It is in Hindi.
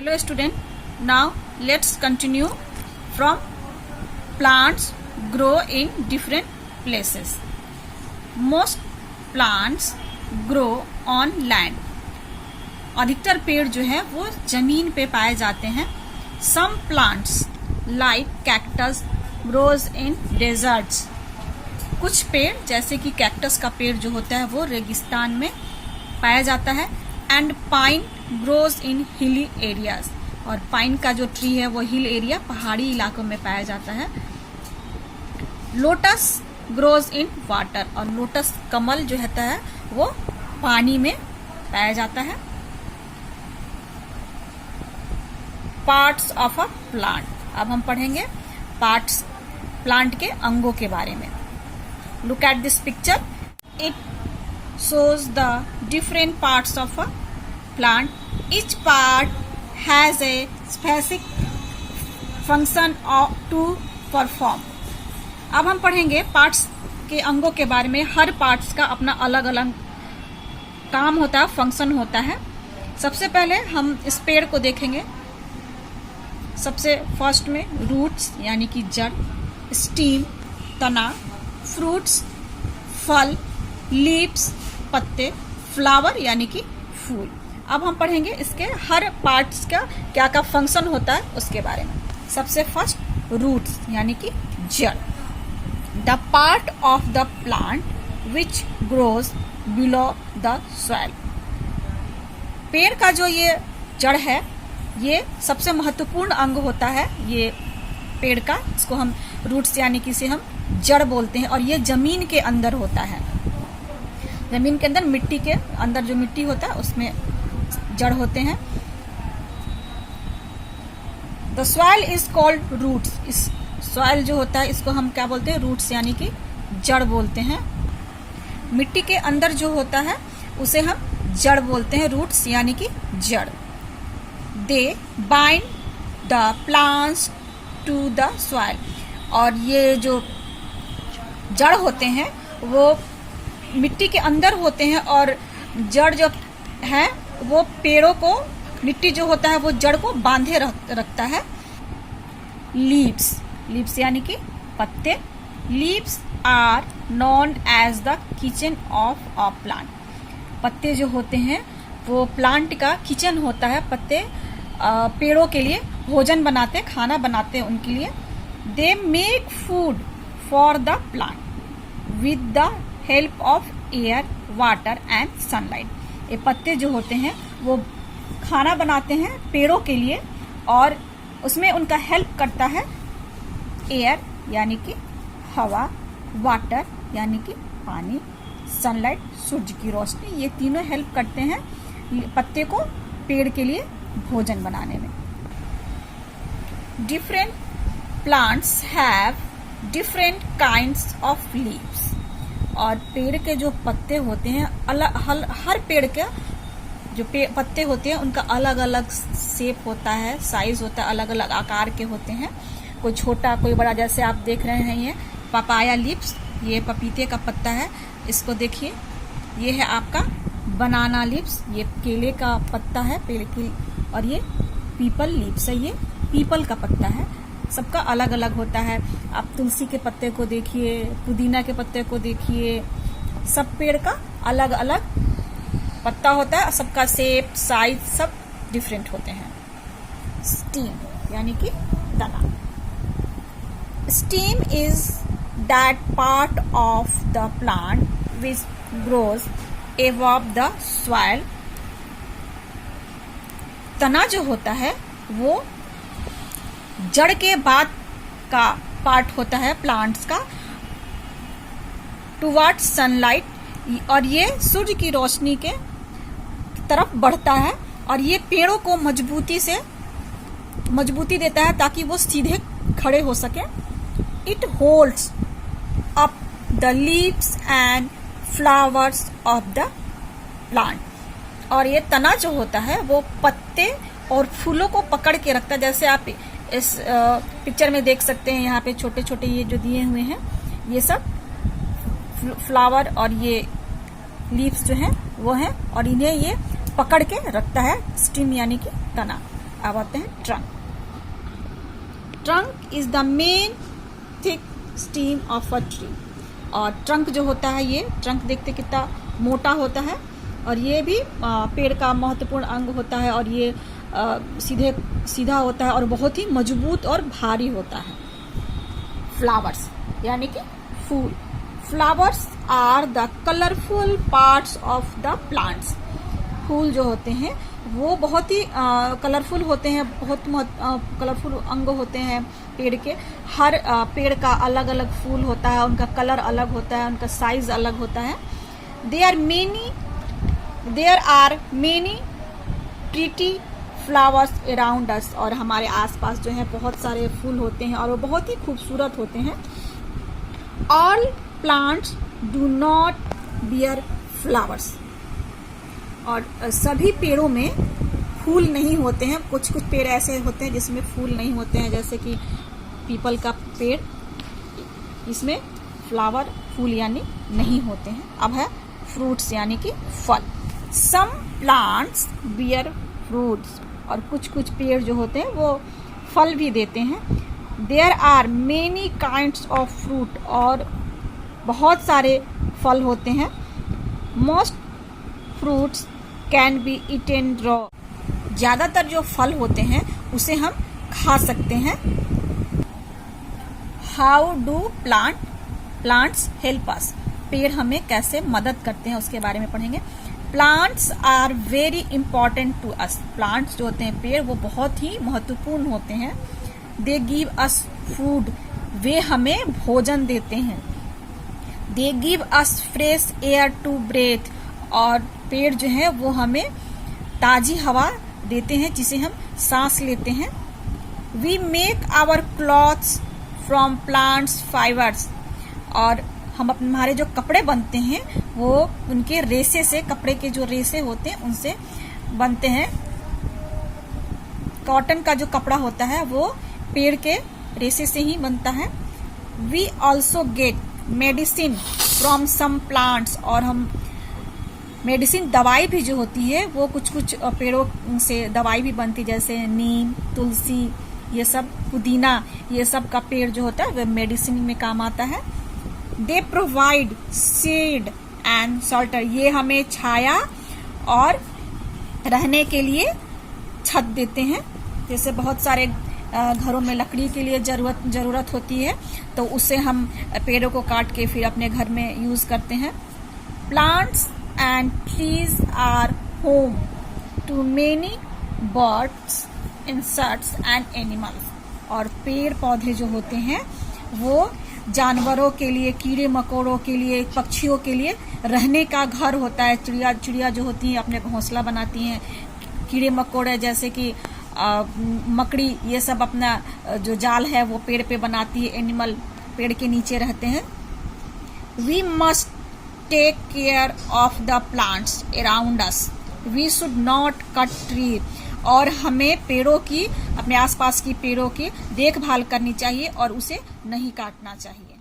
Hello student, now let's continue from plants grow in different places. Most plants grow on land. अधिकतर पेड़ जो है वो जमीन पे पाए जाते हैं. Some plants like cactus grows in deserts. कुछ पेड़ जैसे कि कैक्टस का पेड़ जो होता है वो रेगिस्तान में पाया जाता है. And pine grows in hilly areas. और पाइन का जो ट्री है वो हिल एरिया पहाड़ी इलाकों में पाया जाता है. Lotus grows in water. और लोटस कमल जो होता है वो पानी में पाया जाता है. Parts of a plant. अब हम पढ़ेंगे पार्ट्स, प्लांट के अंगों के बारे में. Look at this picture. It shows the different parts of a plant. Each part has a specific function to perform. अब हम पढ़ेंगे पार्ट्स के अंगों के बारे में. हर पार्ट्स का अपना अलग अलग काम होता है, फंक्शन होता है. सबसे पहले हम इस पेड़ को देखेंगे. सबसे फर्स्ट में रूट्स यानी कि जड़, स्टीम तना, फ्रूट्स फल, लीव्स पत्ते, फ्लावर यानी कि फूल. अब हम पढ़ेंगे इसके हर पार्ट्स का क्या क्या फंक्शन होता है उसके बारे में. सबसे फर्स्ट रूट्स यानी कि जड़. The part of the plant which grows below the soil. पेड़ का जो ये जड़ है ये सबसे महत्वपूर्ण अंग होता है ये पेड़ का. इसको हम रूट्स यानी कि इसे हम जड़ बोलते हैं. और ये जमीन के अंदर होता है. जमीन के अंदर मिट्टी के अंदर जो मिट्टी होता है उसमें जड़ होते हैं. The soil is called roots. इस सॉइल जो होता है इसको हम क्या बोलते हैं? रूट्स यानी कि जड़ बोलते हैं. मिट्टी के अंदर जो होता है उसे हम जड़ बोलते हैं, रूट्स यानी कि जड़. They bind the plants to the soil. और ये जो जड़ होते हैं वो मिट्टी के अंदर होते हैं और जड़ जो है वो पेड़ों को, मिट्टी जो होता है वो जड़ को बांधे रखता है. लीव्स. लीव्स यानी कि पत्ते. Leaves are known as the kitchen of a plant. पत्ते जो होते हैं वो प्लांट का किचन होता है. पत्ते पेड़ों के लिए भोजन बनाते, खाना बनाते हैं उनके लिए. They make food for the plant with the help of air, water and sunlight. ये पत्ते जो होते हैं वो खाना बनाते हैं पेड़ों के लिए और उसमें उनका हेल्प करता है एयर यानी कि हवा, वाटर यानी कि पानी, सनलाइट सूरज की रोशनी. ये तीनों हेल्प करते हैं पत्ते को पेड़ के लिए भोजन बनाने में. Different plants have different kinds of leaves. और पेड़ के जो पत्ते होते हैं हर पेड़ के जो पत्ते होते हैं उनका अलग अलग शेप होता है, साइज होता है, अलग अलग आकार के होते हैं. कोई छोटा कोई बड़ा. जैसे आप देख रहे हैं ये पपाया लीव्स, ये पपीते का पत्ता है. इसको देखिए, ये है आपका बनाना लीव्स, ये केले का पत्ता है पेड़ की. और ये पीपल लीव्स है, ये पीपल का पत्ता है. सबका अलग अलग होता है. आप तुलसी के पत्ते को देखिए, पुदीना के पत्ते को देखिए. सब पेड़ का अलग अलग पत्ता होता है. सबका शेप, साइज सब डिफरेंट होते हैं. स्टीम यानी कि तना. Steam is that part of the plant which grows above the soil. तना जो होता है वो जड़ के बाद का पार्ट होता है प्लांट्स का. Towards sunlight. और ये सूर्य की रोशनी के तरफ बढ़ता है और ये पेड़ों को मजबूती देता है ताकि वो सीधे खड़े हो सके. It holds up the leaves and flowers of the plant. और ये तना जो होता है वो पत्ते और फूलों को पकड़ के रखता है. जैसे आप इस पिक्चर में देख सकते हैं, यहाँ पे छोटे छोटे ये जो दिए हुए हैं ये सब फ्लावर और ये लीव्स जो हैं वो हैं और इन्हें ये पकड़ के रखता है स्टीम यानी कि तना. अब आते हैं trunk. Trunk is the main thick steam of a tree. और ट्रंक जो होता है, ये ट्रंक देखते कितना मोटा होता है, और ये भी पेड़ का महत्वपूर्ण अंग होता है, और ये सीधा होता है और बहुत ही मजबूत और भारी होता है। फ्लावर्स यानी कि फूल। Flowers are the colourful parts of the plants. फूल जो होते हैं वो बहुत ही कलरफुल होते हैं, बहुत कलरफुल अंग होते हैं पेड़ के। हर पेड़ का अलग अलग फूल होता है, उनका कलर अलग होता है, उनका साइज अलग होता है। There are many pretty flowers around us. और हमारे आसपास जो है बहुत सारे फूल होते हैं और वो बहुत ही खूबसूरत होते हैं। All plants do not bear flowers. और सभी पेड़ों में फूल नहीं होते हैं। कुछ कुछ पेड़ ऐसे होते हैं जिसमें फूल नहीं होते हैं, जैसे कि पीपल का पेड़, इसमें फ्लावर फूल यानी नहीं होते हैं। अब है फ्रूट्स यानी कि फल। Some plants bear fruits. और कुछ कुछ पेड़ जो होते हैं वो फल भी देते हैं। There are many kinds of fruit. और बहुत सारे फल होते हैं। Most fruits can be eaten raw. ज़्यादातर जो फल होते हैं उसे हम खा सकते हैं। How do plants help us. पेड़ हमें कैसे मदद करते हैं उसके बारे में पढ़ेंगे। Plants are very important to us. Plants जो होते हैं पेड़ वो बहुत ही महत्वपूर्ण होते हैं। They give us food. वे हमें भोजन देते हैं। They give us fresh air to breathe. और पेड़ जो है वो हमें ताजी हवा देते हैं जिसे हम सांस लेते हैं। We make our clothes from plants fibers. और हमारे जो कपड़े बनते हैं वो उनके रेसे से, कपड़े के जो रेसे होते हैं उनसे बनते हैं। कॉटन का जो कपड़ा होता है वो पेड़ के रेसे से ही बनता है। We also get medicine from some plants. और हम मेडिसिन, दवाई भी जो होती है वो कुछ कुछ पेड़ों से दवाई भी बनती, जैसे नीम, तुलसी, ये सब, पुदीना, ये सब का पेड़ जो होता है वो मेडिसिन में काम आता है। They provide seed and shelter. ये हमें छाया और रहने के लिए छत देते हैं। जैसे बहुत सारे घरों में लकड़ी के लिए जरूरत होती है, तो उससे हम पेड़ों को काट के फिर अपने घर में यूज करते हैं। Plants and trees are home to many birds, insects and animals. और पेड़ पौधे जो होते हैं वो जानवरों के लिए, कीड़े मकोड़ों के लिए, पक्षियों के लिए रहने का घर होता है। चिड़िया जो होती हैं अपने घोंसला बनाती हैं। कीड़े मकोड़े जैसे कि मकड़ी, ये सब अपना जो जाल है वो पेड़ पे बनाती है। एनिमल पेड़ के नीचे रहते हैं। We must take care of the plants around us. We should not cut tree. और हमें पेड़ों की, अपने आसपास की पेड़ों की देखभाल करनी चाहिए और उसे नहीं काटना चाहिए।